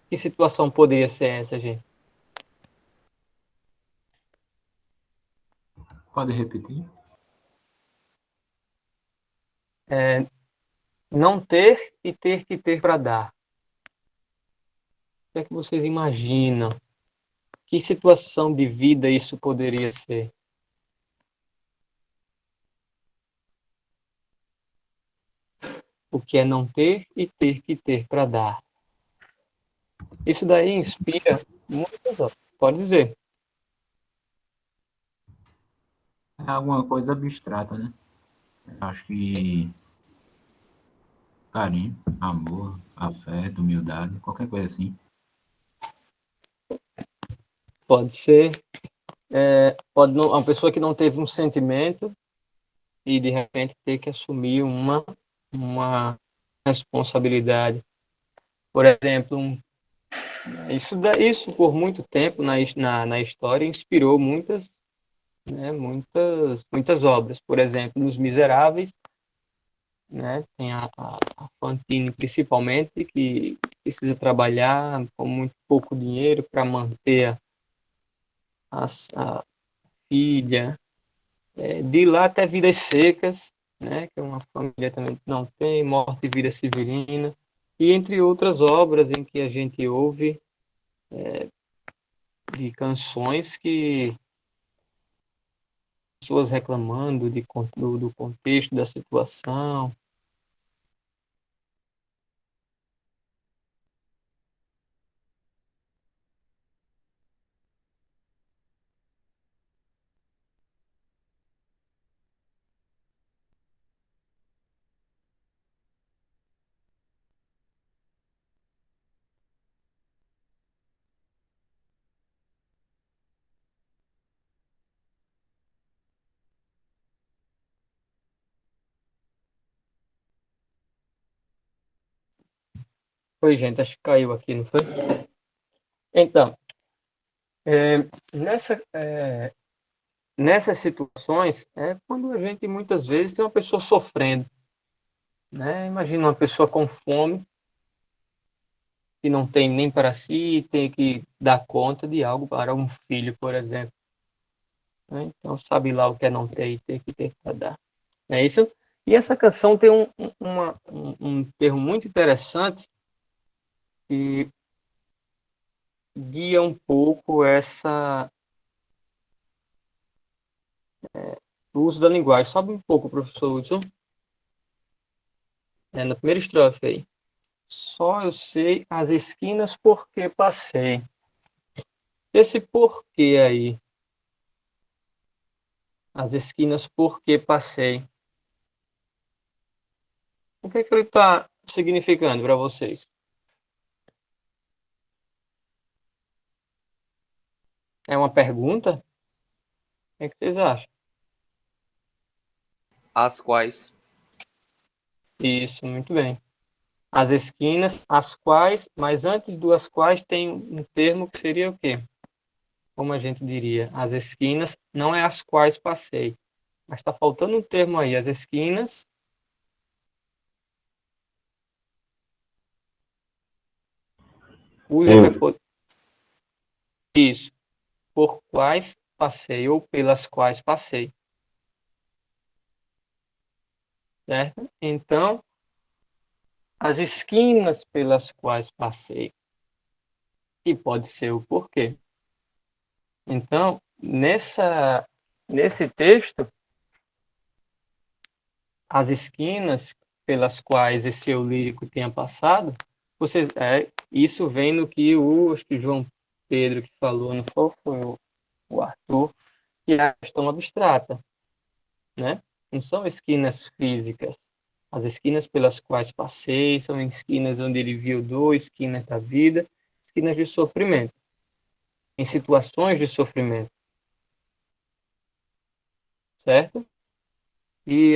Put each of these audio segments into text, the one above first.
Que situação poderia ser essa, gente? Pode repetir? Não ter e ter que ter para dar. O que é que vocês imaginam? Que situação de vida isso poderia ser? O que é não ter e ter que ter para dar? Isso daí inspira muitas outras. Pode dizer. É alguma coisa abstrata, né? Acho que carinho, amor, afeto, humildade, qualquer coisa assim. Pode ser. Pode não, uma pessoa que não teve um sentimento e de repente ter que assumir uma responsabilidade. Por exemplo, isso por muito tempo na história inspirou muitas, né, muitas obras. Por exemplo, nos Miseráveis, né, tem a Fantine principalmente, que precisa trabalhar com muito pouco dinheiro para manter a filha, de lá até Vidas Secas, né, que é uma família também que não tem, Morte e Vida Severina, e entre outras obras em que a gente ouve de canções que pessoas reclamando do contexto da situação. Foi, gente, acho que caiu aqui, não foi? Então, é, nessa, é, nessas situações, é quando a gente muitas vezes tem uma pessoa sofrendo, né? Imagina uma pessoa com fome, que não tem nem para si, e tem que dar conta de algo para um filho, por exemplo. Né? Então, sabe lá o que é não ter e ter que ter para dar. É isso? E essa canção tem um termo muito interessante que guia um pouco o uso da linguagem. Sobe um pouco, professor Hudson. Na primeira estrofe aí. Só eu sei as esquinas porque passei. Esse porquê aí, as esquinas porque passei. O que é que ele está significando para vocês? É uma pergunta? O que é que vocês acham? As quais. Isso, muito bem. As esquinas, as quais, mas antes do as quais tem um termo que seria o quê? Como a gente diria? As esquinas não é as quais passei, mas está faltando um termo aí. As esquinas, use para Entre. poder. Isso, por quais passei ou pelas quais passei, certo? Então, as esquinas pelas quais passei, e pode ser o porquê. Então, nesse texto, as esquinas pelas quais esse eu lírico tenha passado, isso vem no que acho que João Pedro que falou, não foi o Arthur, que é a questão abstrata, né? Não são esquinas físicas. As esquinas pelas quais passei são esquinas onde ele viu dor, esquinas da vida, esquinas de sofrimento, em situações de sofrimento, certo? E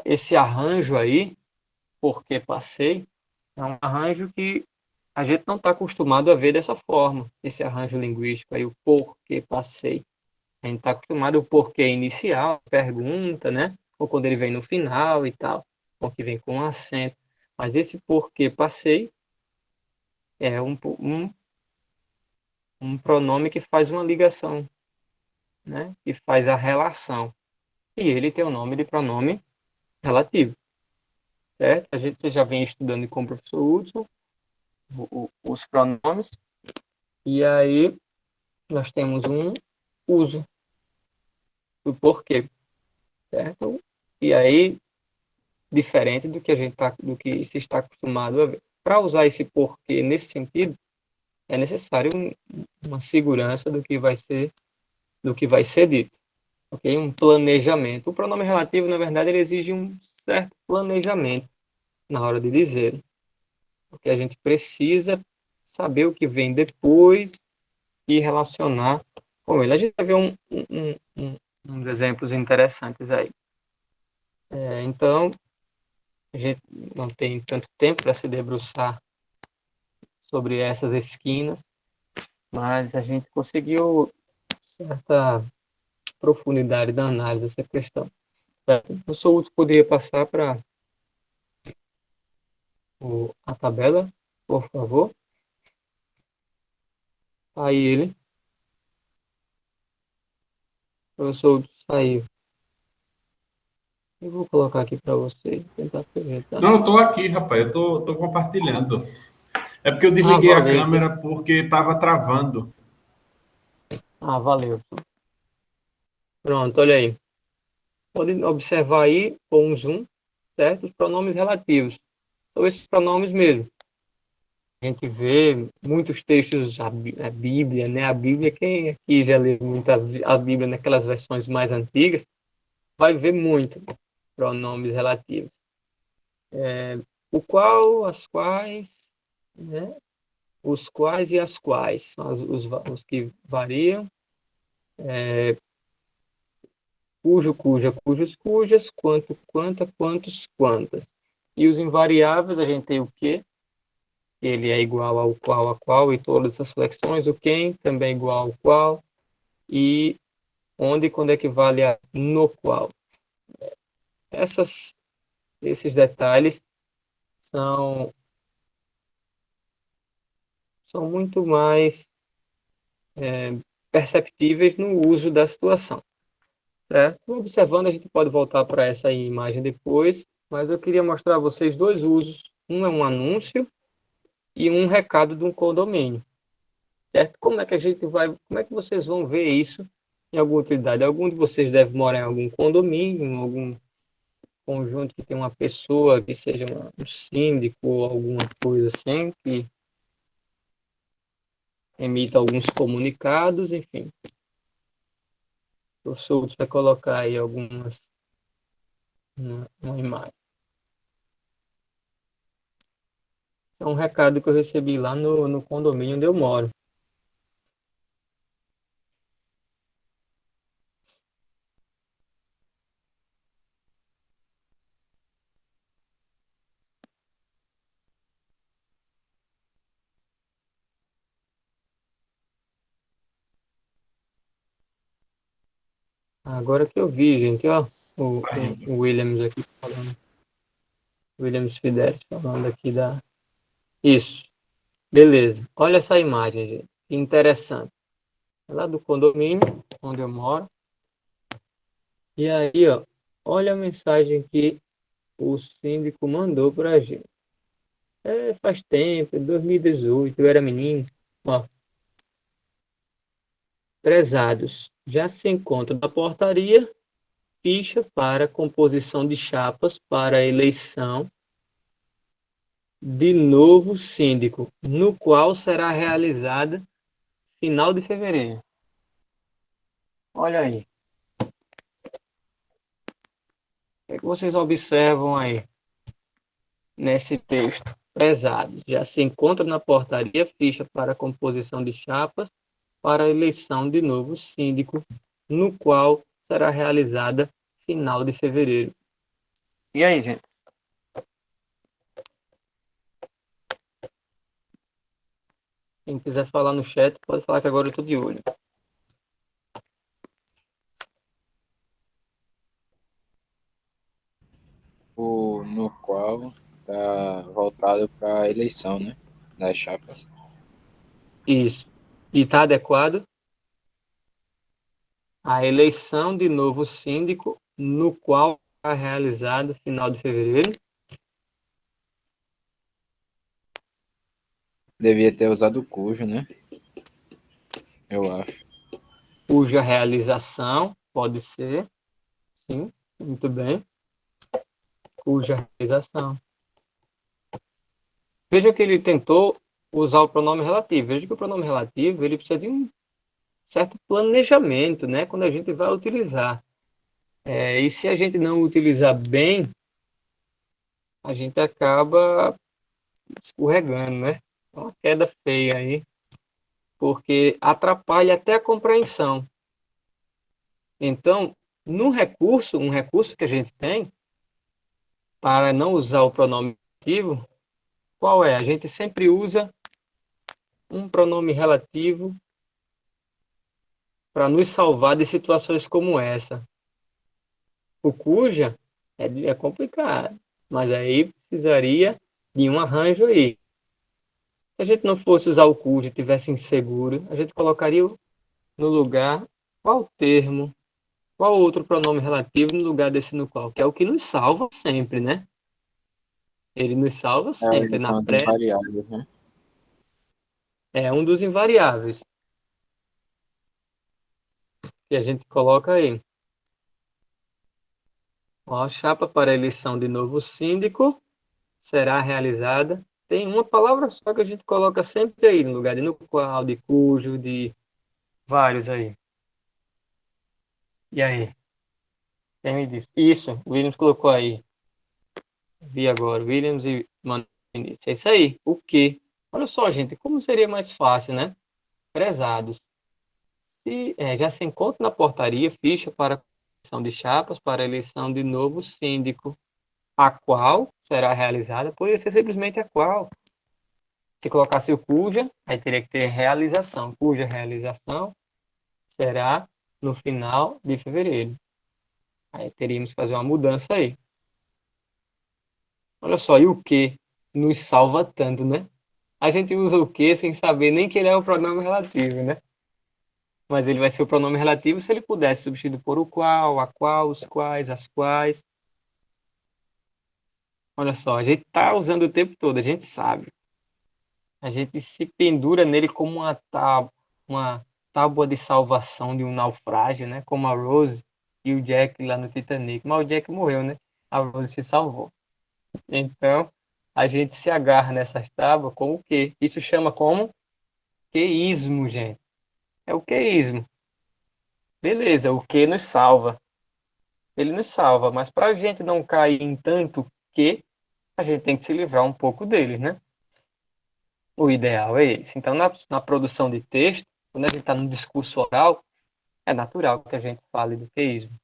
esse arranjo aí, porque passei, é um arranjo que a gente não está acostumado a ver dessa forma, esse arranjo linguístico aí, o porquê passei. A gente está acostumado o porquê inicial, pergunta, né? Ou quando ele vem no final e tal, ou que vem com um acento. Mas esse porquê passei é um pronome que faz uma ligação, né? Que faz a relação. E ele tem o nome de pronome relativo, certo? Você já vem estudando com o professor Hudson os pronomes, e aí nós temos um uso, o porquê, certo? E aí, diferente do que do que se está acostumado a ver. Para usar esse porquê nesse sentido, é necessário uma segurança do que vai ser dito, ok? Um planejamento. O pronome relativo, na verdade, ele exige um certo planejamento na hora de dizer, porque a gente precisa saber o que vem depois e relacionar com ele. A gente vai ver uns exemplos interessantes aí. Então, a gente não tem tanto tempo para se debruçar sobre essas esquinas, mas a gente conseguiu certa profundidade da análise dessa questão. O professor Hudson poderia passar para a tabela, por favor? Aí ele. O professor Hudson saiu. Eu vou colocar aqui para vocês, tentar apresentar. Não, eu tô aqui, rapaz. Eu tô compartilhando. É porque eu Ah, desliguei a valeu. câmera porque estava travando. Ah, valeu. Pronto, olha aí. Pode observar aí, com um zoom, certo? Os pronomes relativos. São esses pronomes mesmo. A gente vê muitos textos, a Bíblia, né? A Bíblia, quem aqui já leu muito a Bíblia naquelas versões mais antigas, vai ver muito pronomes relativos. O qual, as quais, né? Os quais e as quais, são os que variam. Cujo, cuja, cujos, cujas, quanto, quanta, quantos, quantas. E os invariáveis, a gente tem o que, ele é igual ao qual, a qual, e todas essas flexões, o quem também é igual ao qual, e onde e quando equivale a no qual. Esses detalhes são, são muito mais perceptíveis no uso da situação. Certo? Observando, a gente pode voltar para essa imagem depois, mas eu queria mostrar a vocês dois usos. Um é um anúncio e um recado de um condomínio. Certo? Como é que vocês vão ver isso em alguma utilidade? Algum de vocês deve morar em algum condomínio, em algum conjunto que tem uma pessoa que seja um síndico ou alguma coisa assim, que emita alguns comunicados, enfim. O professor vai colocar aí uma imagem. É um recado que eu recebi lá no condomínio onde eu moro. Agora que eu vi, gente, ó, o Williams aqui falando, Williams Fidelis falando aqui da... Isso, beleza. Olha essa imagem, gente, que interessante. É lá do condomínio onde eu moro. E aí, ó, olha a mensagem que o síndico mandou para a gente. Faz tempo, em 2018, eu era menino. Ó, prezados, já se encontra na portaria ficha para composição de chapas para a eleição de novo síndico, no qual será realizada final de fevereiro. Olha aí. O que vocês observam aí nesse texto? Prezados, já se encontra na portaria ficha para composição de chapas para a eleição de novo síndico, no qual será realizada final de fevereiro. E aí, gente? Quem quiser falar no chat, pode falar que agora eu estou de olho. No qual está voltado para a eleição, né? das chapas. Isso. E está adequado à eleição de novo síndico, no qual será realizado final de fevereiro. Devia ter usado o cujo, né? Eu acho. Cuja realização pode ser, sim, muito bem, cuja realização. Veja que ele tentou usar o pronome relativo. Veja que o pronome relativo ele precisa de um certo planejamento, né? Quando a gente vai utilizar. E se a gente não utilizar bem, a gente acaba escorregando, né? Uma queda feia aí, porque atrapalha até a compreensão. Então, no recurso, um recurso que a gente tem para não usar o pronome relativo, qual é? A gente sempre usa um pronome relativo para nos salvar de situações como essa. O cuja é complicado, mas aí precisaria de um arranjo aí. Se a gente não fosse usar o cuja e tivesse inseguro, a gente colocaria no lugar qual termo, qual outro pronome relativo no lugar desse no qual, que é o que nos salva sempre, né? Ele nos salva sempre. São Na as pré invariáveis, né? é um dos invariáveis que a gente coloca aí. Ó, a chapa para a eleição de novo síndico será realizada. Tem uma palavra só que a gente coloca sempre aí, no lugar de no qual, de cujo, de vários aí. E aí? Quem me disse? Isso, o Williams colocou aí. Vi agora, Williams e Mano disse. É isso aí. O quê? Olha só, gente, como seria mais fácil, né? Prezados. Já se encontra na portaria ficha para eleição de chapas para a eleição de novo síndico, a qual será realizada, poderia ser simplesmente a qual. Se colocasse o cuja, aí teria que ter realização, cuja realização será no final de fevereiro. Aí teríamos que fazer uma mudança aí. Olha só, e o que nos salva tanto, né? A gente usa o que sem saber nem que ele é o pronome relativo, né? Mas ele vai ser o pronome relativo se ele pudesse substituir por o qual, a qual, os quais, as quais. Olha só, a gente está usando o tempo todo, a gente sabe. A gente se pendura nele como uma tábua de salvação de um naufrágio, né? Como a Rose e o Jack lá no Titanic. Mas o Jack morreu, né? A Rose se salvou. Então, a gente se agarra nessas tábuas com o quê? Isso chama como queísmo, gente. É o queísmo. Beleza, o que nos salva. Ele nos salva, mas para a gente não cair em tanto que, a gente tem que se livrar um pouco dele, né? O ideal é esse. Então, na produção de texto, quando a gente está no discurso oral, é natural que a gente fale do queísmo.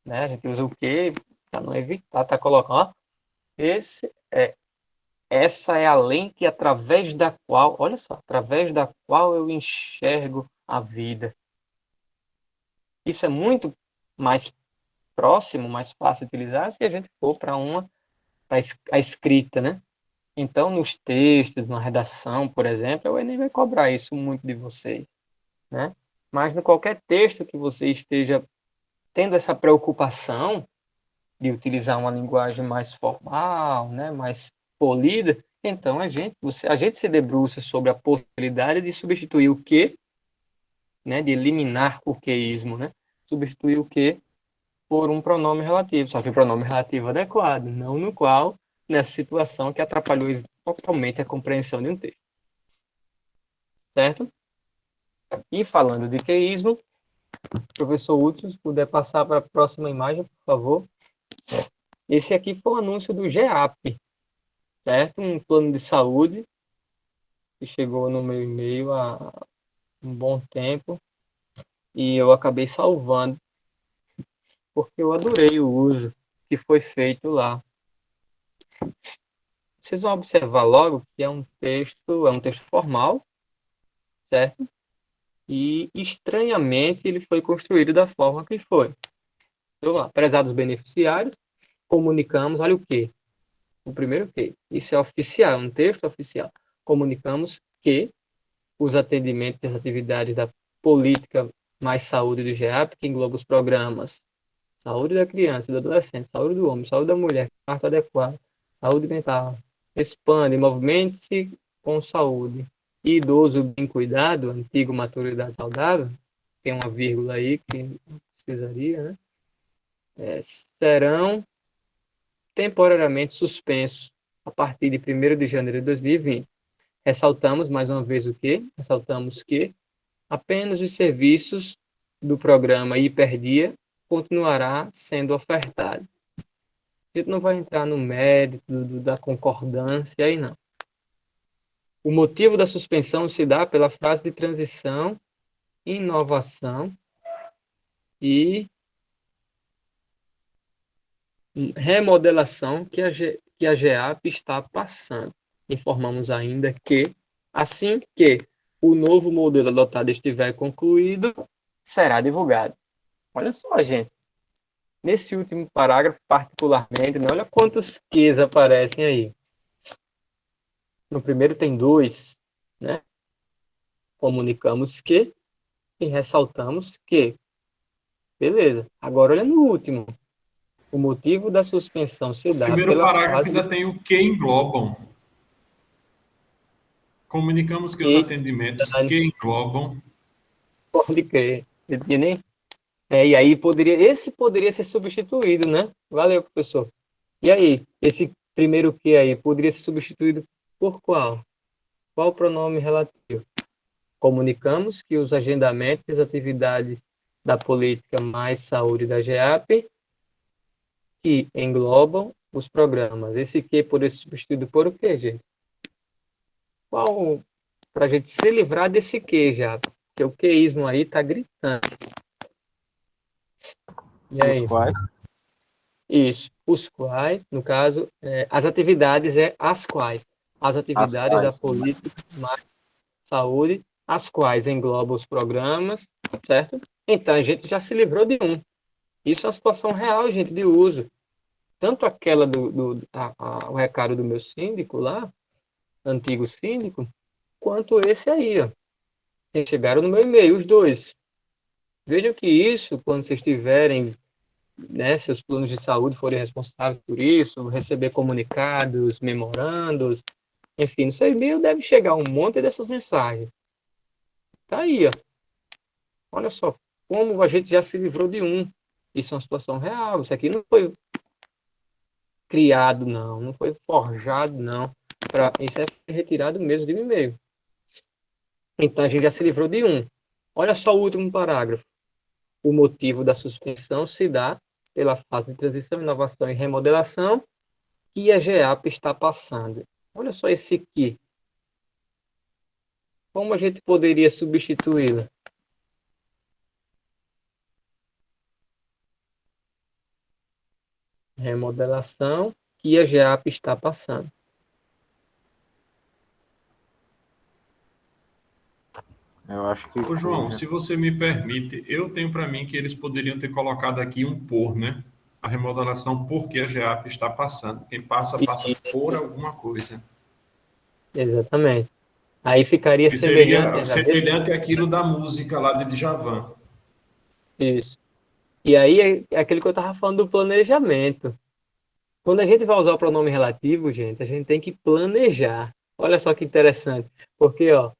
Né? A gente usa o que para não evitar, tá colocando, ó, essa é a lente através da qual, olha só, através da qual eu enxergo a vida. Isso é muito mais próximo, mais fácil de utilizar se a gente for para a escrita, né? Então, nos textos, na redação, por exemplo, o Enem vai cobrar isso muito de vocês, né? Mas no qualquer texto que você esteja tendo essa preocupação de utilizar uma linguagem mais formal, né, mais polida, então a gente se debruça sobre a possibilidade de substituir o que, né, de eliminar o queísmo, né? Substituir o que por um pronome relativo, só que o pronome relativo adequado, não no qual, nessa situação que atrapalhou totalmente a compreensão de um texto. Certo? E falando de queísmo, professor Hudson, se puder passar para a próxima imagem, por favor. Esse aqui foi o anúncio do GEAP, certo? Um plano de saúde que chegou no meu e-mail há um bom tempo e eu acabei salvando porque eu adorei o uso que foi feito lá. Vocês vão observar logo que é um texto formal, certo? E estranhamente ele foi construído da forma que foi. Então, lá, prezados beneficiários, comunicamos, olha o quê? O primeiro quê? Isso é oficial, um texto oficial. comunicamos que os atendimentos e as atividades da política mais saúde do GEAP, que engloba os programas saúde da criança e do adolescente, saúde do homem, saúde da mulher, parto adequado, saúde mental, expande, movimente-se com saúde. E idoso bem cuidado, antigo maturidade saudável, tem uma vírgula aí que não precisaria, né? Serão temporariamente suspensos a partir de 1º de janeiro de 2020. Ressaltamos mais uma vez o quê? Ressaltamos que apenas os serviços do programa Hiperdia continuará sendo ofertado. A gente não vai entrar no mérito da concordância aí, não. O motivo da suspensão se dá pela fase de transição, inovação e remodelação que a GEAP está passando. Informamos ainda que, assim que o novo modelo adotado estiver concluído, será divulgado. Olha só, gente. Nesse último parágrafo, particularmente, né, olha quantos Qs aparecem aí. No primeiro tem 2, né? Comunicamos que e ressaltamos que. Beleza. Agora, olha no último. O motivo da suspensão se dá Primeiro pela parágrafo fase ainda tem o que englobam. Comunicamos que os atendimentos que englobam. Pode crer. E aí esse poderia ser substituído, né? Valeu, professor. E aí, esse primeiro que aí poderia ser substituído por qual? Qual o pronome relativo? Comunicamos que os agendamentos e as atividades da política mais saúde da GEAP que englobam os programas. Esse que poderia ser substituído por o quê, gente? Qual, para a gente se livrar desse que já? Porque o queísmo aí tá gritando. E aí? Os quais? Isso. Os quais, no caso, as atividades as quais. As atividades da política mais saúde, as quais englobam os programas, certo? Então, a gente já se livrou de um. Isso é uma situação real, gente, de uso. Tanto aquela o recado do meu síndico lá, antigo síndico, quanto esse aí, ó. Eles chegaram no meu e-mail, os dois. Vejam que isso, quando vocês tiverem, né, seus planos de saúde forem responsáveis por isso, receber comunicados, memorandos, enfim, no seu e-mail deve chegar um monte dessas mensagens. Tá aí, ó. Olha só, como a gente já se livrou de um. Isso é uma situação real. Isso aqui não foi criado, não foi forjado, não. Isso é retirado mesmo de um e-mail. Então, a gente já se livrou de um. Olha só o último parágrafo. O motivo da suspensão se dá pela fase de transição, inovação e remodelação que a GEAP está passando. Olha só esse aqui. Como a gente poderia substituí-la? Remodelação que a GEAP está passando. Eu acho que... Ô, João, se você me permite, eu tenho para mim que eles poderiam ter colocado aqui um por, né? A remodelação porque a GEAP está passando. Quem passa, passa por alguma coisa. Exatamente. Aí ficaria Que semelhante. seria semelhante àquilo da música lá de Djavan. Isso. E aí é aquele que eu estava falando do planejamento. Quando a gente vai usar o pronome relativo, gente, a gente tem que planejar. Olha só que interessante. Porque, ó,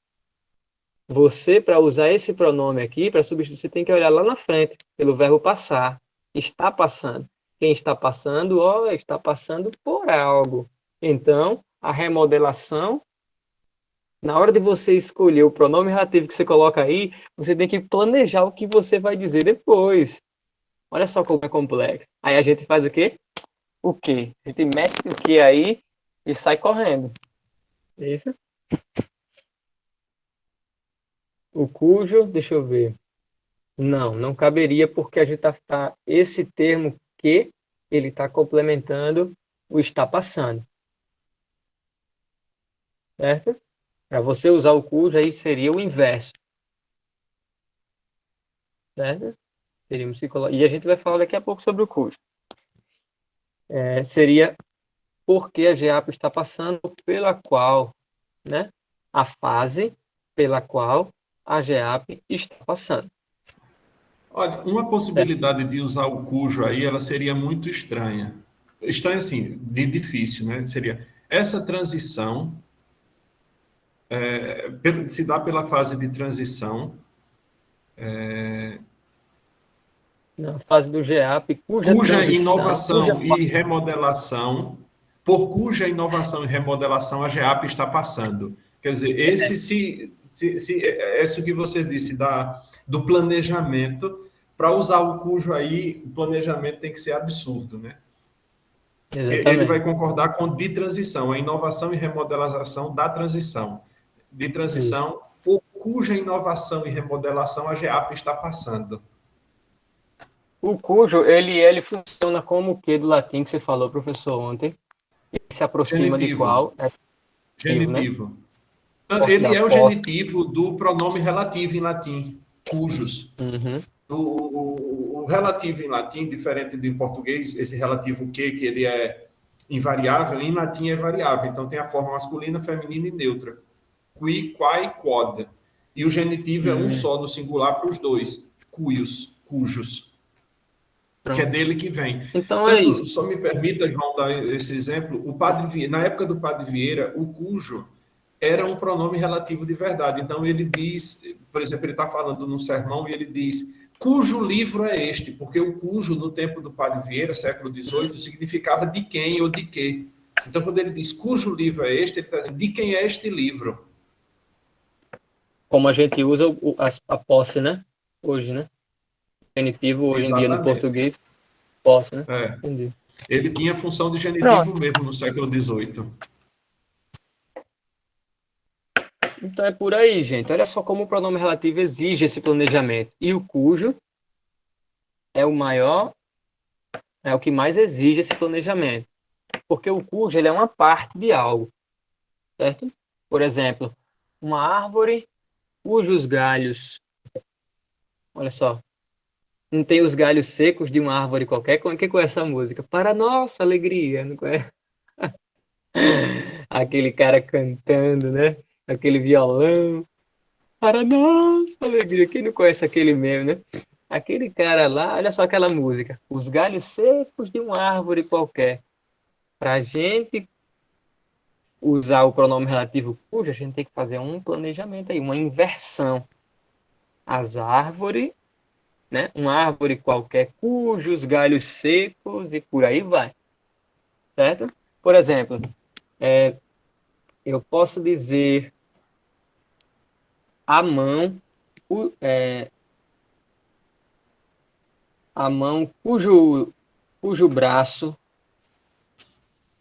você, para usar esse pronome aqui, para substituir, você tem que olhar lá na frente, pelo verbo passar. Está passando. Quem está passando, ó, está passando por algo. Então, a remodelação, na hora de você escolher o pronome relativo que você coloca aí, você tem que planejar o que você vai dizer depois. Olha só como é complexo. Aí a gente faz o quê? O quê? A gente mete o quê aí e sai correndo. É isso? O cujo, deixa eu ver. Não caberia porque a gente tá esse termo que ele está complementando o está passando. Certo? Para você usar o cujo aí seria o inverso. Certo? Teríamos que colocar. E a gente vai falar daqui a pouco sobre o cujo. Seria porque a GEAP está passando, pela qual né, a fase pela qual a GEAP está passando. Olha, uma possibilidade de usar o cujo aí, ela seria muito estranha. Estranha, assim, de difícil, né? Seria essa transição, se dá pela fase de transição, Na fase do GEAP, cuja cuja transição, cuja inovação e remodelação, por cuja inovação e remodelação a GEAP está passando. Quer dizer, esse que você disse do planejamento, para usar o cujo aí, o planejamento tem que ser absurdo, né? Ele vai exatamente. concordar com de transição, a inovação e remodelação da transição. De Isso. transição, por cuja inovação e remodelação a GEAP está passando. O cujo, ele funciona como o que do latim que você falou, professor, ontem? Ele se aproxima de Genitivo. qual? É ativo, né? Genitivo. Posse Ele da é o posse. genitivo do pronome relativo em latim, cujos. Uhum. O relativo em latim, diferente do em português, esse relativo que ele é invariável, em latim é variável. Então tem a forma masculina, feminina e neutra. Qui, quai, quod. E o genitivo é um só no singular para os dois. Cuios, cujos. Que é Pronto. dele que vem. Então é Tanto, isso. só me permita, João, dar esse exemplo. Na época do Padre Vieira, o cujo era um pronome relativo de verdade. Então ele diz, por exemplo, ele está falando num sermão e ele diz cujo livro é este, porque o cujo no tempo do Padre Vieira, século XVIII, significava de quem ou de quê. Então quando ele diz cujo livro é este, ele está dizendo de quem é este livro. Como a gente usa a posse, né? Hoje, né? Genitivo, hoje em dia, no Exatamente. português, posse, né? É. Entendi. Ele tinha função de genitivo Pronto. mesmo no século XVIII. Então é por aí, gente. Olha só como o pronome relativo exige esse planejamento. E o cujo é o maior, é o que mais exige esse planejamento. Porque o cujo ele é uma parte de algo, certo? Por exemplo, uma árvore cujos galhos, olha só, não tem os galhos secos de uma árvore qualquer. Quem conhece essa música? Para nossa alegria, não conhece? Aquele cara cantando, né? Aquele violão. Para nossa alegria. Quem não conhece aquele meme, né? Aquele cara lá, olha só aquela música. Os galhos secos de uma árvore qualquer. Para a gente usar o pronome relativo cujo, a gente tem que fazer um planejamento aí, uma inversão. As árvores, né? Uma árvore qualquer cujos galhos secos e por aí vai. Certo? Por exemplo, eu posso dizer a mão, a mão cujo braço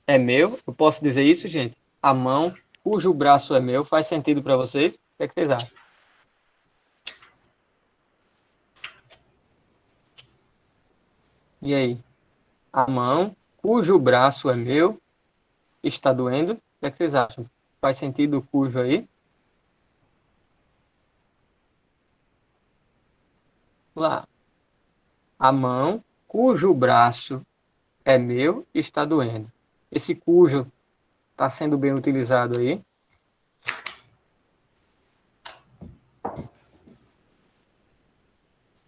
é meu. Eu posso dizer isso, gente? A mão cujo braço é meu. Faz sentido para vocês? O que é que vocês acham? E aí? A mão cujo braço é meu está doendo. O que é que vocês acham? Faz sentido o cujo aí? Lá. A mão cujo braço é meu está doendo. Esse cujo está sendo bem utilizado aí.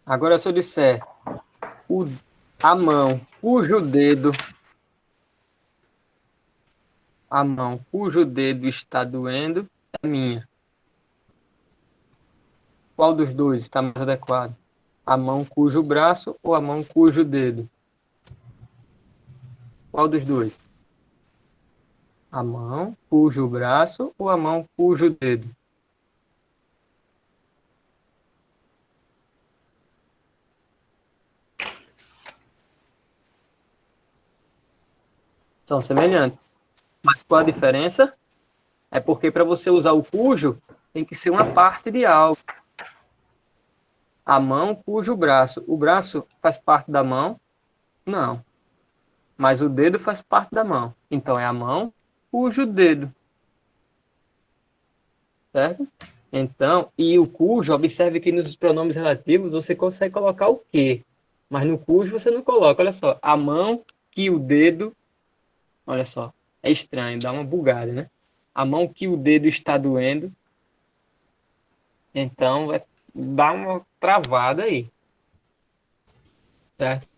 Agora, se eu disser a mão cujo dedo está doendo é minha. Qual dos dois está mais adequado? A mão cujo braço ou a mão cujo dedo? Qual dos dois? A mão cujo braço ou a mão cujo dedo? São semelhantes. Mas qual a diferença? É porque para você usar o cujo, tem que ser uma parte de algo. A mão cujo braço. O braço faz parte da mão? Não. Mas o dedo faz parte da mão. Então é a mão cujo dedo. Certo? Então, e o cujo, observe que nos pronomes relativos você consegue colocar o que, mas no cujo você não coloca. Olha só, a mão que o dedo. Olha só, é estranho, dá uma bugada, né? a mão que o dedo está doendo. Então, vai dar uma travada aí. Certo?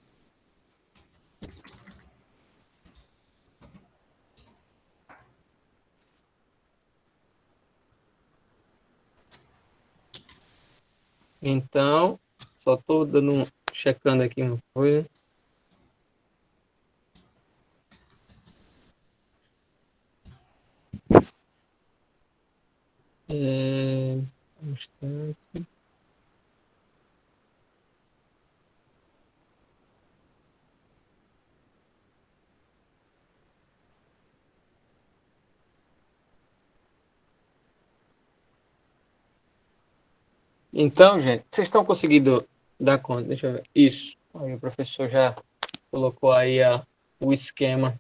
Então, só estou checando aqui uma coisa. Um instante. Então, gente, vocês estão conseguindo dar conta? Deixa eu ver. Isso. Aí o professor já colocou aí o esquema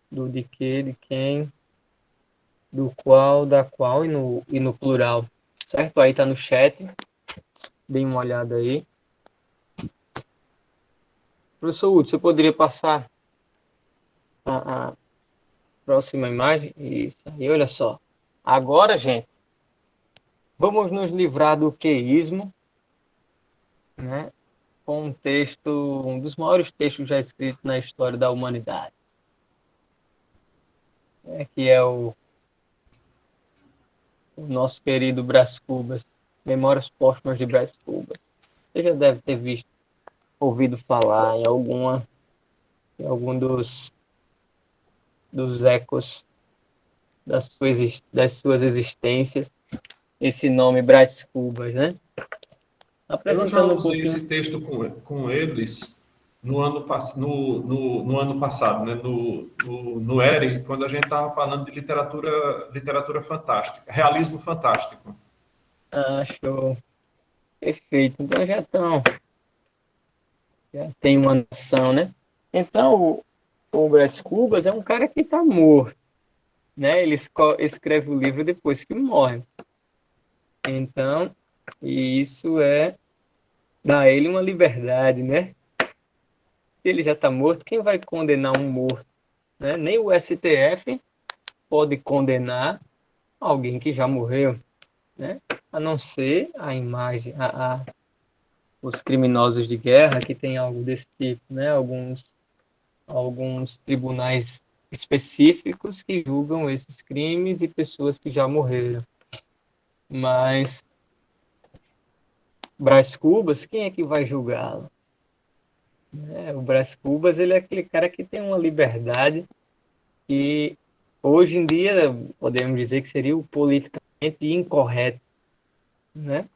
do de que, de quem, do qual, da qual e no plural. Certo? Aí tá no chat. Deem uma olhada aí. Professor Hudson, você poderia passar a próxima imagem? Isso. Aí, olha só. Agora, gente, vamos nos livrar do queísmo, né? Com um texto, um dos maiores textos já escritos na história da humanidade. Que é o nosso querido Brás Cubas, Memórias Póstumas de Brás Cubas. Você já deve ter ouvido falar em algum dos ecos das suas existências, esse nome Brás Cubas, né? Eu já Apresentando um usei pouquinho. esse texto com eles no ano passado, né? no ERI, quando a gente estava falando de literatura fantástica, realismo fantástico. Show. Perfeito. Então já tem uma noção, né? Então, o Brás Cubas é um cara que está morto, né? Ele escreve o livro depois que morre. Então, e isso dá a ele uma liberdade, né? Se ele já está morto, quem vai condenar um morto? Né? Nem o STF pode condenar alguém que já morreu, né? A não ser a imagem, os criminosos de guerra que tem algo desse tipo, né? Alguns tribunais específicos que julgam esses crimes e pessoas que já morreram. Mas Brás Cubas, quem é que vai julgá-lo? O Brás Cubas, ele é aquele cara que tem uma liberdade que hoje em dia podemos dizer que seria o politicamente incorreto, né?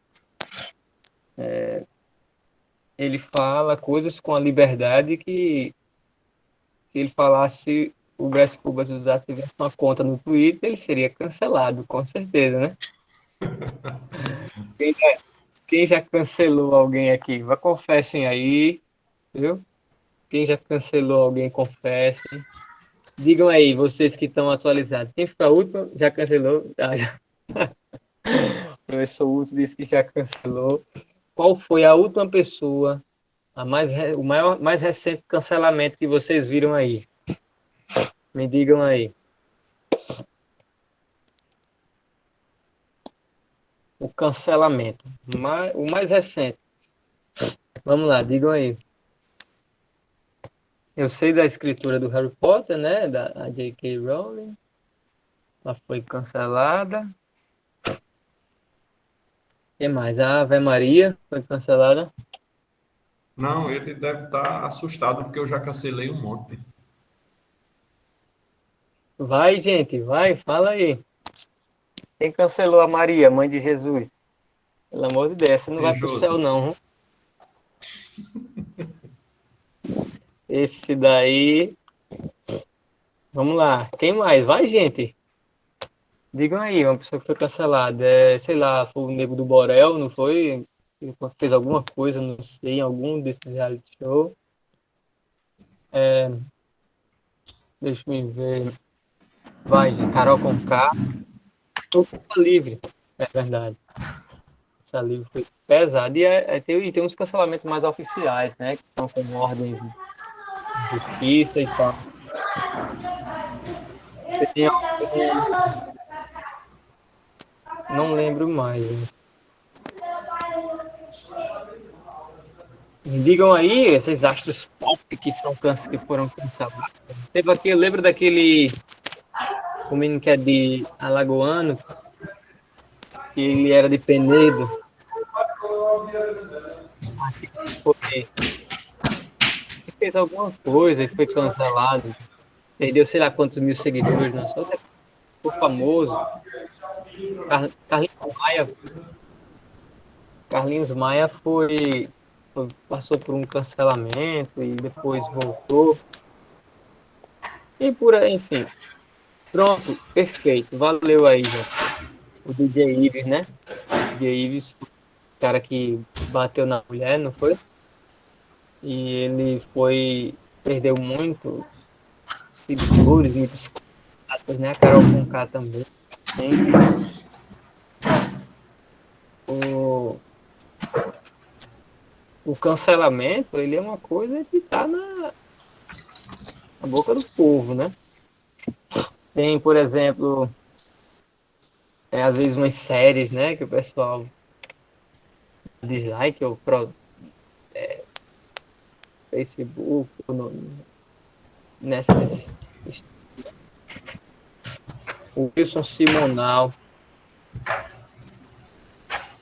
Ele fala coisas com a liberdade que, se ele falasse, o Brás Cubas tivesse uma conta no Twitter, ele seria cancelado, com certeza, né? Quem já cancelou alguém aqui? Confessem aí, viu? Quem já cancelou alguém, confessem. Digam aí, vocês que estão atualizados. Quem foi a última? Já cancelou? Já. O professor Hudson disse que já cancelou. Qual foi a última pessoa, o mais recente cancelamento que vocês viram aí? Me digam aí. O cancelamento. O mais recente. Vamos lá, digam aí. Eu sei da escritura do Harry Potter, né? Da J.K. Rowling. Ela foi cancelada. O que mais? A Ave Maria foi cancelada. Não, ele deve estar assustado porque eu já cancelei um monte. Vai, gente, vai, fala aí. Quem cancelou a Maria, mãe de Jesus? Pelo amor de Deus, você não vai pro céu, não. Esse daí. Vamos lá. Quem mais? Vai, gente. Digam aí, uma pessoa que foi cancelada. Sei lá, foi o Nego do Borel, não foi? Ele fez alguma coisa, não sei, em algum desses reality show. Deixa eu ver. Vai, gente. Carol Conká. Ocupa Livre. É verdade. Essa livre foi pesada. E tem uns cancelamentos mais oficiais, né? Que estão com ordem de justiça e tal. Tem algum... Não lembro mais. Né? Me digam aí, esses astros pop que foram cancelados. Teve aqui, eu lembro daquele o menino que é de Alagoano, que ele era de Penedo. Acho que foi, fez alguma coisa e foi cancelado. Perdeu sei lá quantos mil seguidores, não só ficou famoso. Carlinhos Maia, Carlinhos Maia passou por um cancelamento e depois voltou. E por aí, enfim. Pronto, perfeito. Valeu aí, gente. O DJ Ives, né? DJ Ives, o cara que bateu na mulher, não foi? E ele perdeu muito seguidores, muitos contatos, né? A Carol Conká também. O, o cancelamento, ele é uma coisa que está na boca do povo, né? Tem, por exemplo, às vezes umas séries, né? Que o pessoal dislike ou Facebook, nessas. O Wilson Simonal.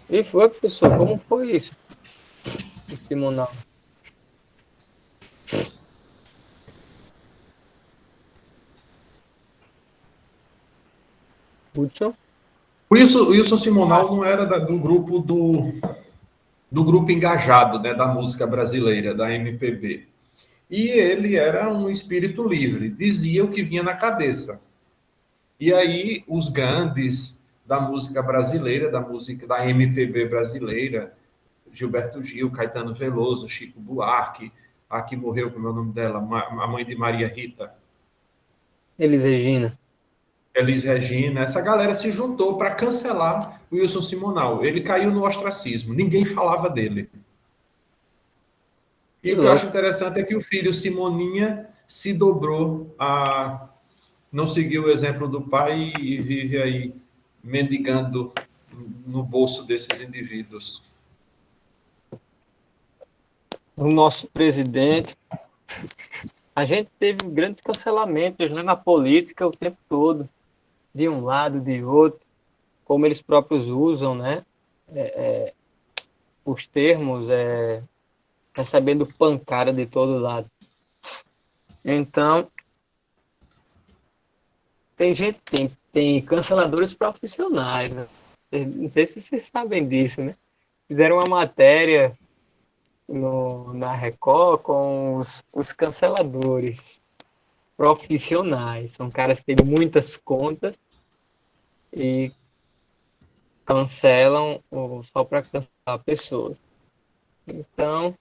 E foi, professor, como foi isso? O Simonal. Hudson? O Wilson Simonal não era do grupo do grupo engajado, né, da música brasileira, da MPB. E ele era um espírito livre, dizia o que vinha na cabeça. E aí os grandes da música brasileira, da MPB brasileira, Gilberto Gil, Caetano Veloso, Chico Buarque, a que morreu, como é o nome dela, a mãe de Maria Rita, Elis Regina. Elis Regina, essa galera se juntou para cancelar o Wilson Simonal. Ele caiu no ostracismo, ninguém falava dele. E o que eu acho interessante é que o filho Simoninha se dobrou a não seguir o exemplo do pai e vive aí mendigando no bolso desses indivíduos. O nosso presidente, a gente teve grandes cancelamentos, né, na política o tempo todo, de um lado, de outro, como eles próprios usam, né, os termos, recebendo pancada de todo lado. Então, tem canceladores profissionais, né? Não sei se vocês sabem disso, né? Fizeram uma matéria na Record com os canceladores profissionais. São caras que têm muitas contas e cancelam só para cancelar pessoas. Então,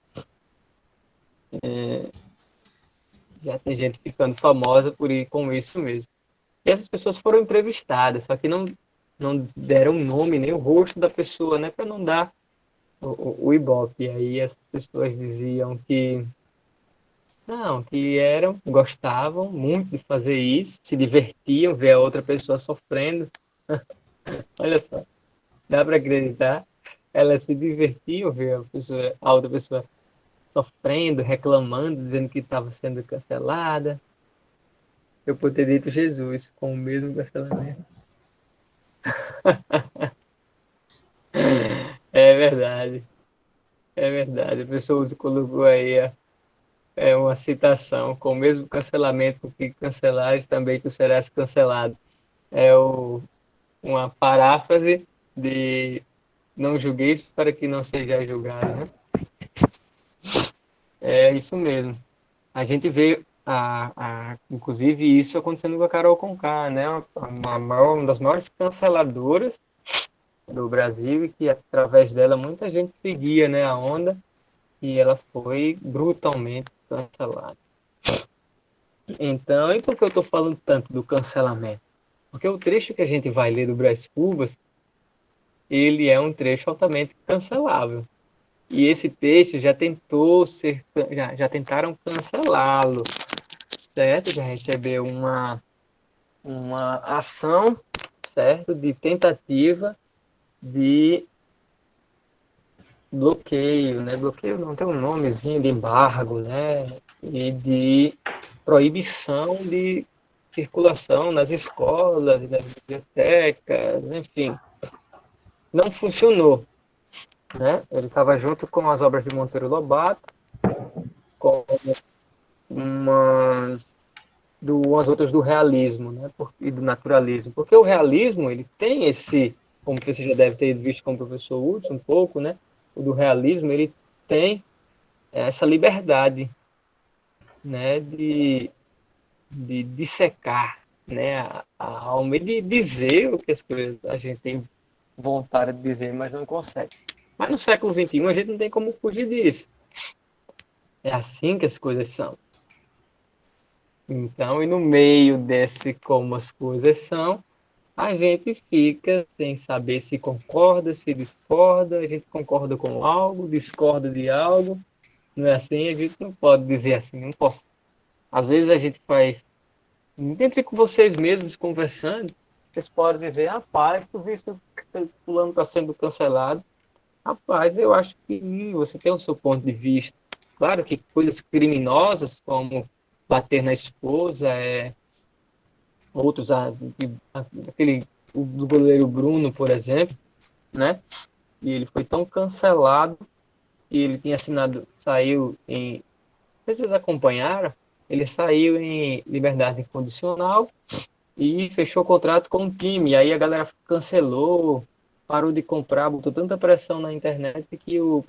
já tem gente ficando famosa por ir com isso mesmo. E essas pessoas foram entrevistadas, só que não deram o nome nem o rosto da pessoa, né, para não dar o ibope. E aí essas pessoas diziam que não, que gostavam muito de fazer isso, se divertiam, ver a outra pessoa sofrendo. Olha só, dá para acreditar? Elas se divertiam ver a outra pessoa sofrendo, reclamando, dizendo que estava sendo cancelada. Eu poderia ter dito Jesus com o mesmo cancelamento. É verdade. É verdade. A pessoa colocou aí uma citação: com o mesmo cancelamento que cancelares, também tu serás cancelado. É uma paráfrase de não julgueis para que não seja julgado, né? É isso mesmo. A gente vê, inclusive, isso acontecendo com a Carol Conká, né? Uma das maiores canceladoras do Brasil, e que através dela muita gente seguia, né, a onda, e ela foi brutalmente cancelada. Então, e por que eu estou falando tanto do cancelamento? Porque o trecho que a gente vai ler do Brás Cubas, ele é um trecho altamente cancelável. E esse texto já tentaram cancelá-lo, certo? Já recebeu uma ação, certo, de tentativa de bloqueio, né? Bloqueio não tem um nomezinho de embargo, né? E de proibição de circulação nas escolas, nas bibliotecas, enfim. Não funcionou, né? Ele estava junto com as obras de Monteiro Lobato, com umas outras do realismo, né? E do naturalismo. Porque o realismo, ele tem esse, como você já deve ter visto com o professor Hudson um pouco, né? O do realismo, ele tem essa liberdade, né? De dissecar, né? A alma e de dizer o que as coisas a gente tem vontade de dizer, mas não consegue. Mas no século XXI a gente não tem como fugir disso. É assim que as coisas são. Então, e no meio desse como as coisas são, a gente fica sem saber se concorda, se discorda, a gente concorda com algo, discorda de algo, não é assim? A gente não pode dizer assim, não posso. Às vezes a gente faz, entre com vocês mesmos, conversando, vocês podem dizer, rapaz, tu visto que o fulano está sendo cancelado. Rapaz, eu acho que você tem o seu ponto de vista. Claro que coisas criminosas, como bater na esposa, outros, aquele o do goleiro Bruno, por exemplo, né? E ele foi tão cancelado que ele tinha assinado, saiu em, não sei se vocês acompanharam, ele saiu em liberdade condicional e fechou o contrato com o time. E aí a galera cancelou, parou de comprar, botou tanta pressão na internet que os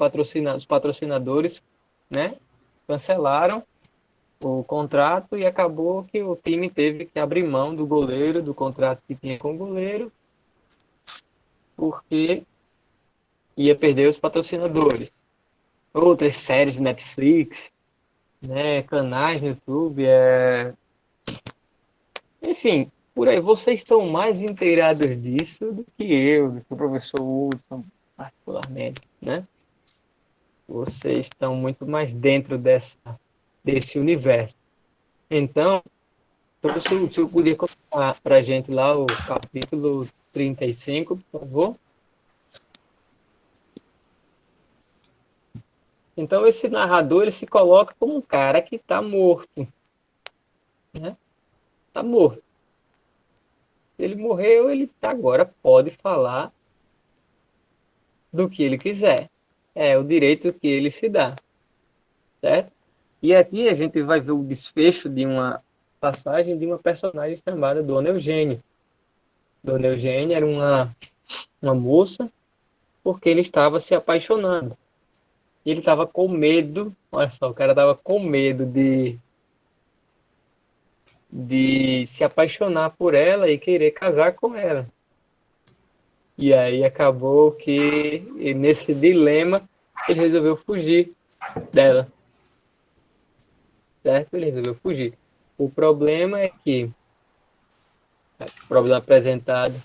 patrocinadores, né, cancelaram o contrato e acabou que o time teve que abrir mão do goleiro, do contrato que tinha com o goleiro, porque ia perder os patrocinadores. Outras séries de Netflix, né, canais no YouTube, enfim, por aí. Vocês estão mais inteirados disso do que eu, do que o professor Hudson, particularmente, né? Vocês estão muito mais dentro desse universo. Então, professor Hudson, eu podia colocar para a gente lá o capítulo 35, por favor? Então, esse narrador, ele se coloca como um cara que está morto, né? Está morto. Ele morreu, ele agora pode falar do que ele quiser. É o direito que ele se dá, certo? E aqui a gente vai ver o desfecho de uma passagem de uma personagem chamada Dona Eugênia. Dona Eugênia era uma moça porque ele estava se apaixonando. E ele estava com medo, olha só, o cara estava com medo de se apaixonar por ela e querer casar com ela. E aí acabou que, nesse dilema, ele resolveu fugir dela. Certo? Ele resolveu fugir. O problema é que, o problema apresentado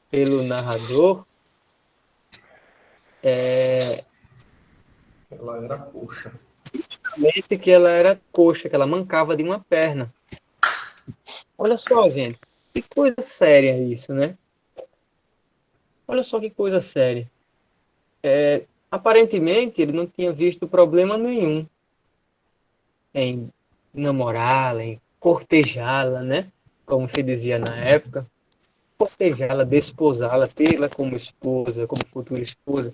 pelo narrador é Ela era coxa. justamente que ela era coxa, que ela mancava de uma perna. Olha só, gente, que coisa séria isso, né? Olha só que coisa séria. Aparentemente, ele não tinha visto problema nenhum em namorá-la, em cortejá-la, né? Como se dizia na época. Cortejá-la, desposá-la, tê-la como esposa, como futura esposa.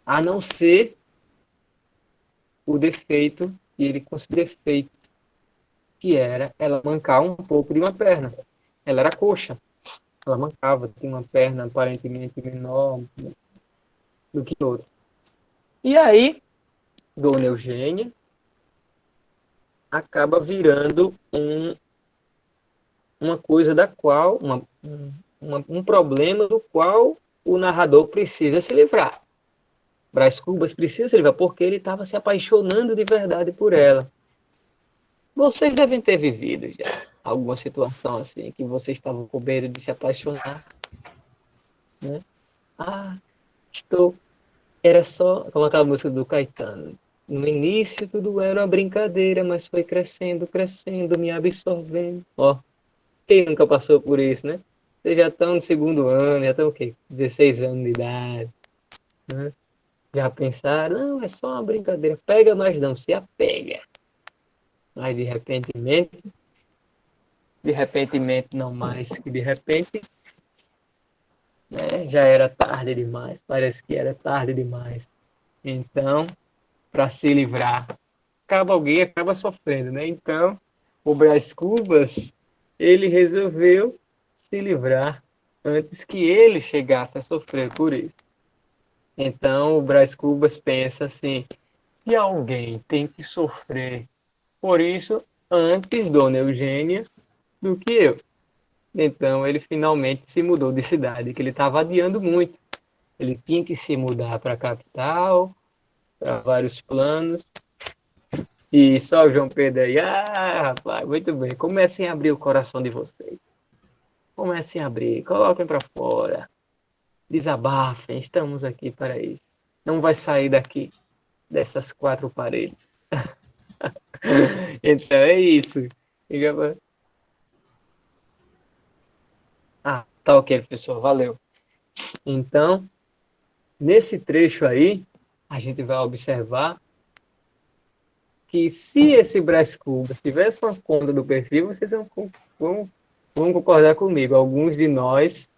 A não ser o defeito, e ele considera defeito, que era ela mancar um pouco de uma perna. Ela era coxa. Ela mancava, tinha uma perna aparentemente menor do que outra. E aí, Dona Eugênia acaba virando uma coisa da qual, um problema do qual o narrador precisa se livrar. Brás Cubas precisa se livrar, porque ele estava se apaixonando de verdade por ela. Vocês devem ter vivido já alguma situação assim, que vocês estavam com medo de se apaixonar, né? Ah, estou... Era só... Como aquela música do Caetano. No início tudo era uma brincadeira, mas foi crescendo, crescendo, me absorvendo. Ó, Quem nunca passou por isso, né? Vocês já estão no segundo ano, já estão o quê? 16 anos de idade, né? Já pensaram, não, é só uma brincadeira. Pega, mas não se apega. Mas de repentemente não mais que de repente, né? Já era tarde demais. Parece que era tarde demais. Então, para se livrar, alguém acaba sofrendo, né? Então, o Brás Cubas, ele resolveu se livrar antes que ele chegasse a sofrer por isso. Então, o Brás Cubas pensa assim: se alguém tem que sofrer por isso, antes Dona Eugênia do que eu. Então, ele finalmente se mudou de cidade, que ele estava adiando muito. Ele tinha que se mudar para a capital, para vários planos. E só o João Pedro aí, rapaz, muito bem. Comecem a abrir o coração de vocês. Comecem a abrir, coloquem para fora. Desabafem, estamos aqui para isso. Não vai sair daqui, dessas quatro paredes. Então é isso. Tá ok, professor, valeu. Então, nesse trecho aí, a gente vai observar que se esse Brás Cubas tivesse uma conta do perfil, vocês vão concordar comigo. Alguns de nós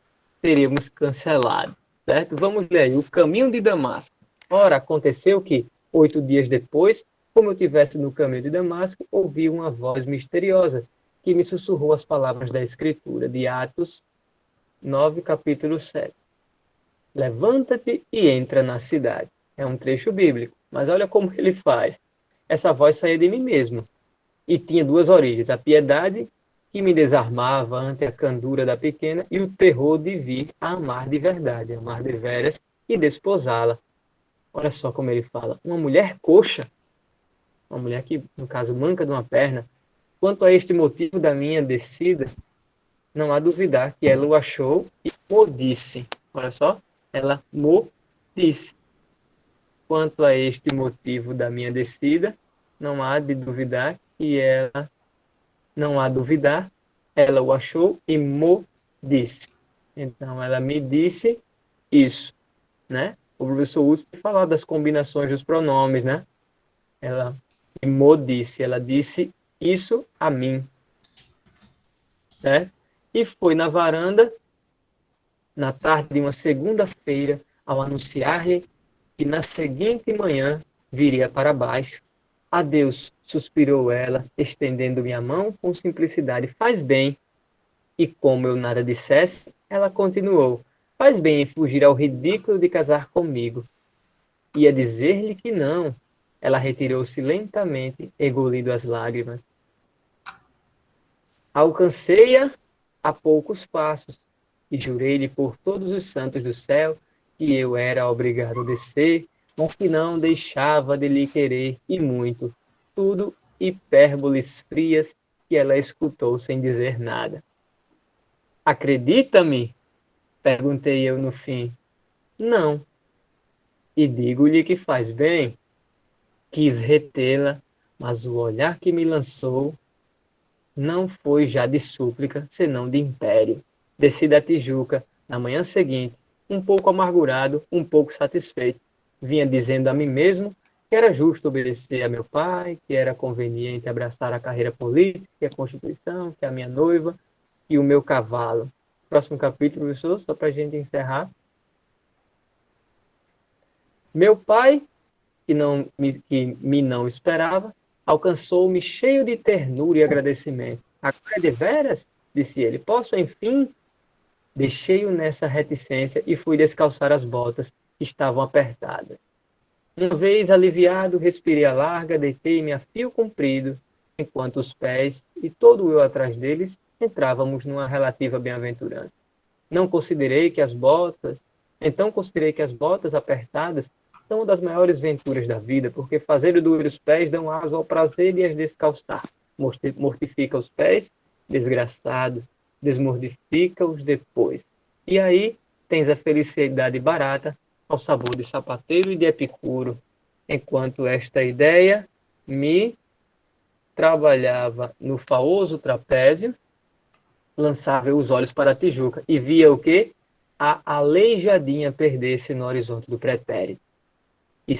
teríamos cancelado, certo? Vamos ler aí. O caminho de Damasco. Ora, aconteceu que, 8 dias depois, como eu estivesse no caminho de Damasco, ouvi uma voz misteriosa que me sussurrou as palavras da Escritura, de Atos 9, capítulo 7. Levanta-te e entra na cidade. É um trecho bíblico, mas olha como ele faz. Essa voz saía de mim mesmo e tinha duas origens: a piedade, que me desarmava ante a candura da pequena, e o terror de vir a amar de verdade, amar de veras e desposá-la. Olha só como ele fala: uma mulher coxa, uma mulher que, no caso, manca de uma perna. Quanto a este motivo da minha descida, não há duvidar que ela o achou e mo disse. Olha só, ela mo disse. Quanto a este motivo da minha descida, não há de duvidar que ela, não há duvidar, ela o achou e mo disse. Então, ela me disse isso, né? O professor Hudson falou das combinações dos pronomes, né? Ela mo disse, ela disse isso a mim, né? E foi na varanda, na tarde de uma segunda-feira, ao anunciar-lhe que na seguinte manhã viria para baixo. Adeus, suspirou ela, estendendo-me a mão com simplicidade. Faz bem. E como eu nada dissesse, ela continuou. Faz bem em fugir ao ridículo de casar comigo. Ia dizer-lhe que não. Ela retirou-se lentamente, engolindo as lágrimas. Alcancei-a a poucos passos e jurei-lhe por todos os santos do céu que eu era obrigado a descer, mas que não deixava de lhe querer, e muito. Tudo hipérboles frias que ela escutou sem dizer nada. Acredita-me? Perguntei eu no fim. Não. E digo-lhe que faz bem. Quis retê-la, mas o olhar que me lançou não foi já de súplica, senão de império. Desci da Tijuca, na manhã seguinte, um pouco amargurado, um pouco satisfeito. Vinha dizendo a mim mesmo que era justo obedecer a meu pai, que era conveniente abraçar a carreira política, que a Constituição, que a minha noiva e o meu cavalo. Próximo capítulo, professor, só para a gente encerrar. Meu pai, que me não esperava, alcançou-me cheio de ternura e agradecimento. Agora de veras, disse ele, posso, enfim? Deixei-o nessa reticência e fui descalçar as botas, que estavam apertadas. Uma vez aliviado, respirei a larga, deitei-me a fio comprido, enquanto os pés, e todo eu atrás deles, entrávamos numa relativa bem-aventurança. Então considerei que as botas apertadas são uma das maiores venturas da vida, porque fazer doer os pés dão aso ao prazer de as descalçar. Mortifica os pés, desgraçado, desmortifica-os depois. E aí tens a felicidade barata ao sabor de sapateiro e de epicuro, enquanto esta ideia me trabalhava no famoso trapézio, lançava os olhos para a Tijuca e via o quê? A aleijadinha perder-se no horizonte do pretérito. E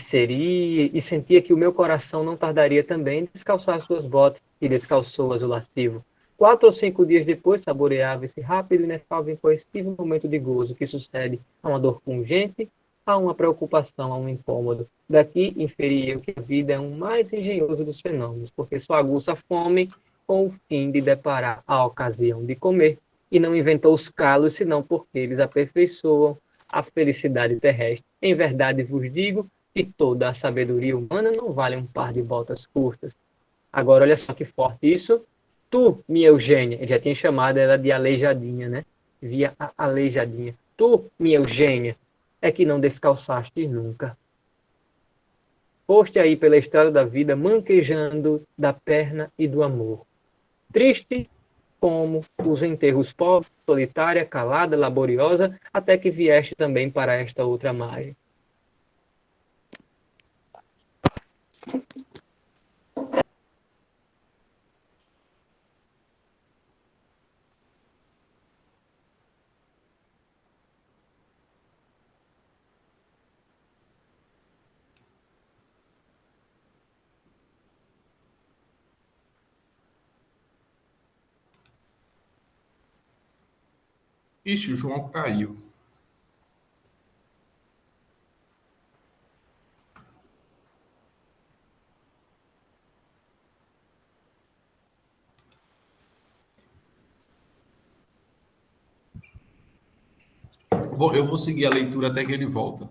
sentia que o meu coração não tardaria também em descalçar suas botas, e descalçou-as o lascivo. 4 ou 5 dias depois, saboreava esse rápido e inefável e incoercível momento de gozo que sucede a uma dor pungente, a uma preocupação, a um incômodo. Daqui inferi eu que a vida é um mais engenhoso dos fenômenos, porque só aguça a fome com o fim de deparar a ocasião de comer, e não inventou os calos, senão porque eles aperfeiçoam a felicidade terrestre. Em verdade vos digo que toda a sabedoria humana não vale um par de botas curtas. Agora, olha só que forte isso. Tu, minha Eugênia, ele já tinha chamado ela de aleijadinha, né? Via a aleijadinha. Tu, minha Eugênia, é que não descalçaste nunca. Foste aí pela estrada da vida, manquejando da perna e do amor. Triste como os enterros pobres, solitária, calada, laboriosa, até que vieste também para esta outra margem. Ixi, o João caiu. Bom, eu vou seguir a leitura até que ele volta.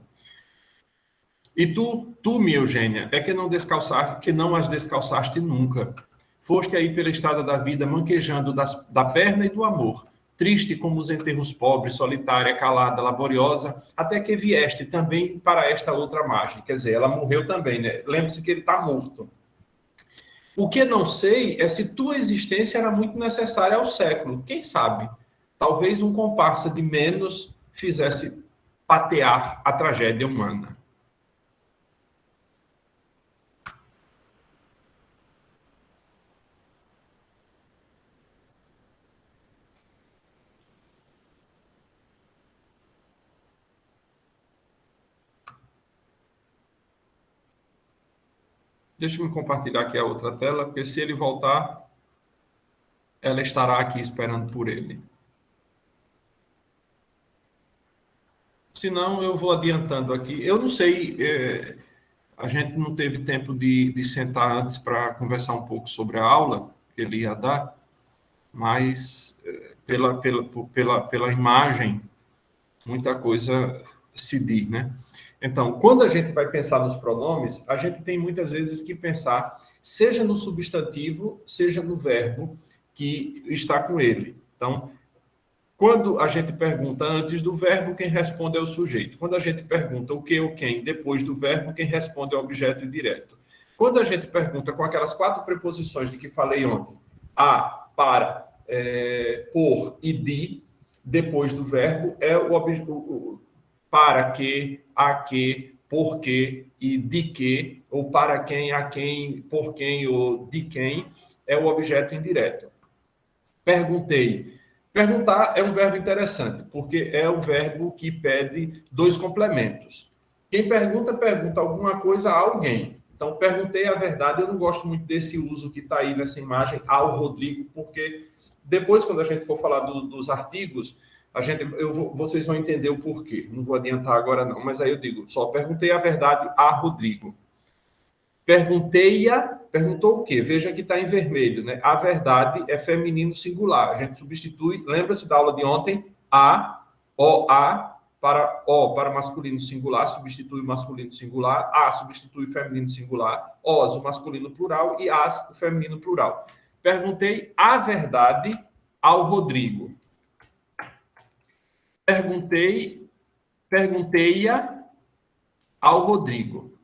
E tu, minha Eugênia, é que não as descalçaste nunca. Foste aí pela estrada da vida, manquejando da perna e do amor, triste como os enterros pobres, solitária, calada, laboriosa, até que vieste também para esta outra margem. Quer dizer, ela morreu também, né? Lembre-se que ele está morto. O que não sei é se tua existência era muito necessária ao século. Quem sabe? Talvez um comparsa de menos fizesse patear a tragédia humana. Deixa eu compartilhar aqui a outra tela, porque se ele voltar, ela estará aqui esperando por ele. Se não, eu vou adiantando aqui. Eu não sei, a gente não teve tempo de sentar antes para conversar um pouco sobre a aula que ele ia dar, mas pela imagem, muita coisa se diz, né? Então, quando a gente vai pensar nos pronomes, a gente tem muitas vezes que pensar, seja no substantivo, seja no verbo que está com ele. Então, quando a gente pergunta antes do verbo, quem responde é o sujeito. Quando a gente pergunta o que ou quem depois do verbo, quem responde é o objeto indireto. Quando a gente pergunta com aquelas 4 preposições de que falei ontem, a, para, por e de, depois do verbo, é o para que, a que, por que e de que, ou para quem, a quem, por quem ou de quem, é o objeto indireto. Perguntei. Perguntar é um verbo interessante, porque é o verbo que pede 2 complementos. Quem pergunta, pergunta alguma coisa a alguém. Então, perguntei a verdade. Eu não gosto muito desse uso que está aí nessa imagem, ao Rodrigo, porque depois, quando a gente for falar dos artigos, vocês vão entender o porquê. Não vou adiantar agora, não, mas aí eu digo, só perguntei a verdade a Rodrigo. Perguntou o quê? Veja que está em vermelho, né? A verdade é feminino singular. A gente substitui, lembra-se da aula de ontem? A para masculino singular, substitui o masculino singular, a substitui o feminino singular, os o masculino plural e as o feminino plural. Perguntei a verdade ao Rodrigo. Perguntei-a ao Rodrigo.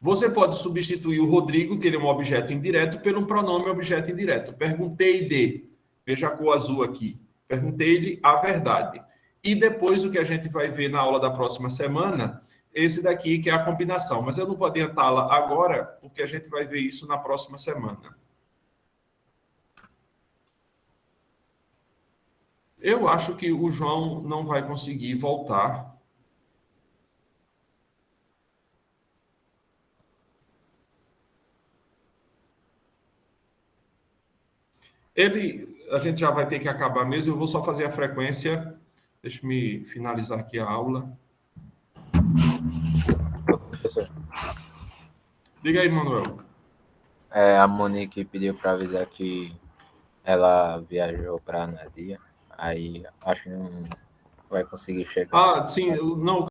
Você pode substituir o Rodrigo, que ele é um objeto indireto, pelo pronome objeto indireto. Perguntei-lhe, veja a cor azul aqui, perguntei-lhe a verdade. E depois o que a gente vai ver na aula da próxima semana, esse daqui que é a combinação. Mas eu não vou adiantá-la agora, porque a gente vai ver isso na próxima semana. Eu acho que o João não vai conseguir voltar. A gente já vai ter que acabar mesmo. Eu vou só fazer a frequência. Deixa me finalizar aqui a aula. Professor, Diga aí, Manuel. a Monique pediu para avisar que ela viajou para Nadia. Aí acho que não vai conseguir chegar. Ah, sim, não,